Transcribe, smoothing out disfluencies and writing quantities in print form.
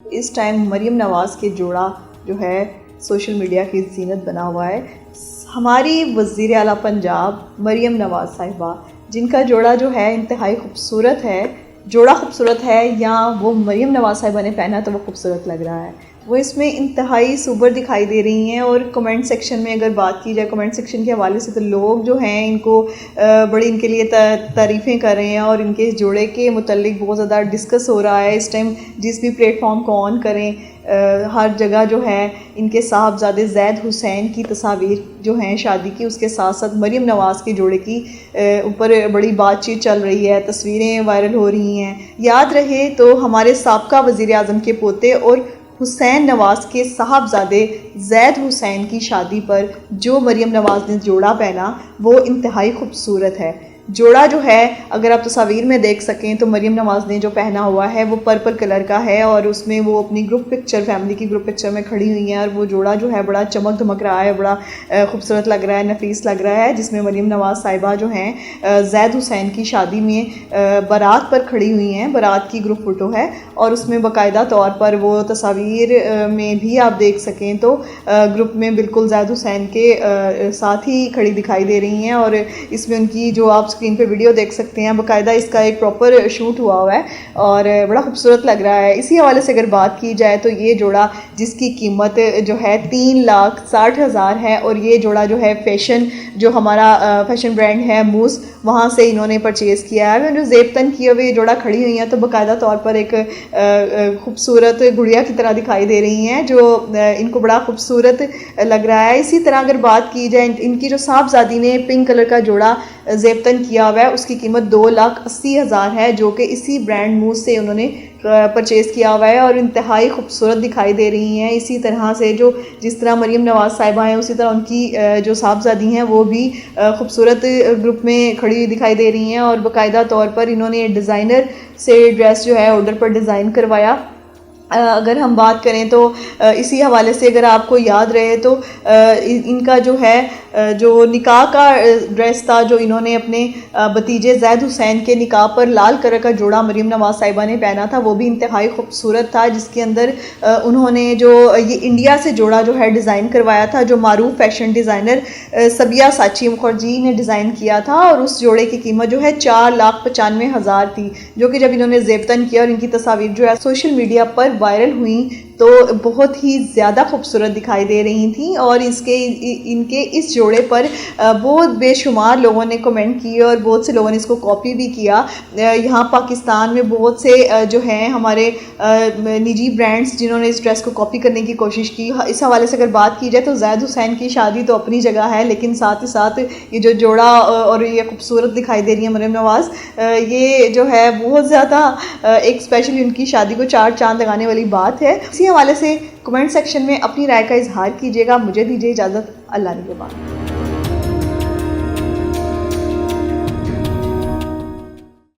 इस टाइम मरीम नवाज़ के जोड़ा जो है सोशल मीडिया की ज़ीनत बना हुआ है। हमारी वज़ीर आला पंजाब मरीम नवाज़ साहिबा, जिनका जोड़ा जो है इंतहाई खूबसूरत है, जोड़ा खूबसूरत है या वो मरीम नवाज़ साहिबा ने पहना तो वो खूबसूरत लग रहा है। वो इसमें इंतहाई सुबर दिखाई दे रही हैं। और कमेंट सेक्शन में अगर बात की जाए, कमेंट सेक्शन के हवाले से तो लोग जो हैं इनको बड़ी इनके लिए तारीफ़ें कर रहे हैं और इनके जोड़े के मुतल्लिक बहुत ज़्यादा डिस्कस हो रहा है। इस टाइम जिस भी प्लेटफॉर्म को ऑन करें हर जगह जो है इनके साहबजादे ज़ैद हुसैन की तस्वीर जो हैं शादी की, उसके साथ साथ मरीम नवाज़ के जोड़े की ऊपर बड़ी बातचीत चल रही है, तस्वीरें वायरल हो रही हैं। याद रहे तो हमारे साबका वज़ीर आज़म के पोते और हुसैन नवाज़ के साहबजादे ज़ैद हुसैन की शादी पर जो मरीम नवाज़ ने जोड़ा पहना वो इंतहाई खूबसूरत है। जोड़ा जो है अगर आप तस्वीर में देख सकें तो मरीम नवाज़ ने जो पहना हुआ है वो पर्पल कलर का है और उसमें वो अपनी ग्रुप पिक्चर, फैमिली की ग्रुप पिक्चर में खड़ी हुई हैं और वो जोड़ा जो है बड़ा चमक धमक रहा है, बड़ा खूबसूरत लग रहा है, नफीस लग रहा है, जिसमें मरीम नवाज़ साहिबा जो हैं ज़ैद हुसैन की शादी में बारात पर खड़ी हुई हैं। बारात की ग्रुप फ़ोटो है और उसमें बाकायदा तौर पर वो तस्वीर में भी आप देख सकें तो ग्रुप में बिल्कुल ज़ैद हुसैन के साथ ही खड़ी दिखाई दे रही हैं। और इसमें उनकी जो आप स्क्रीन पे वीडियो देख सकते हैं, बाकायदा इसका एक प्रॉपर शूट हुआ है और बड़ा खूबसूरत लग रहा है। इसी हवाले से अगर बात की जाए तो ये जोड़ा जिसकी कीमत जो है 3,60,000 है और ये जोड़ा जो है फैशन, जो हमारा फैशन ब्रांड है मूस, वहाँ से इन्होंने परचेज़ किया है। जो ज़ेबतन किए हुए जोड़ा खड़ी हुई हैं तो बाकायदा तौर पर एक खूबसूरत गुड़िया की तरह दिखाई दे रही हैं जो इनको बड़ा खूबसूरत लग रहा है। इसी तरह अगर बात की जाए इनकी जो साहबजादी ने पिंक कलर का जोड़ा ज़ेबतन किया हुआ है उसकी कीमत 2,80,000 है, जो कि इसी ब्रांड मूस से उन्होंने परचेज़ किया हुआ है और इंतहाई खूबसूरत दिखाई दे रही हैं। इसी तरह से जो जिस तरह मरीम नवाज़ साहिबा हैं उसी तरह उनकी जो साहबजादी हैं वो भी खूबसूरत ग्रुप में खड़ी हुई दिखाई दे रही हैं और बाकायदा तौर पर इन्होंने डिज़ाइनर से ड्रेस जो है ऑर्डर पर डिज़ाइन करवाया। अगर हम बात करें तो इसी हवाले से अगर आपको याद रहे तो इनका जो है जो निकाह का ड्रेस था जो इन्होंने अपने भतीजे ज़ैद हुसैन के निकाह पर लाल कलर का जोड़ा मरीम नवाज़ साहिबा ने पहना था, वो भी इंतहाई खूबसूरत था, जिसके अंदर उन्होंने जो ये इंडिया से जोड़ा जो है डिज़ाइन करवाया था, जो मारूफ फैशन डिज़ाइनर सबिया साची मुखर्जी ने डिज़ाइन किया था और उस जोड़े की कीमत जो है 4,95,000 थी, जो कि जब इन्होंने ज़ेबतन किया और इनकी तस्वीर जो है सोशल मीडिया पर वायरल हुई तो बहुत ही ज़्यादा खूबसूरत दिखाई दे रही थी। और इनके इस जोड़े पर बहुत बेशुमार लोगों ने कमेंट किए और बहुत से लोगों ने इसको कॉपी भी किया। यहाँ पाकिस्तान में बहुत से जो हैं हमारे निजी ब्रांड्स जिन्होंने इस ड्रेस को कॉपी करने की कोशिश की। इस हवाले से अगर बात की जाए तो ज़ैद हुसैन की शादी तो अपनी जगह है, लेकिन साथ ही साथ ये जो जोड़ा और ये खूबसूरत दिखाई दे रही है मरीम नवाज़, ये जो है बहुत ज़्यादा एक स्पेशली उनकी शादी को चार चांद लगाने वाली बात है। इसी हवाले से कमेंट सेक्शन में अपनी राय का इजहार कीजिएगा। मुझे दीजिए इजाज़त। अल्लाह निगहबान।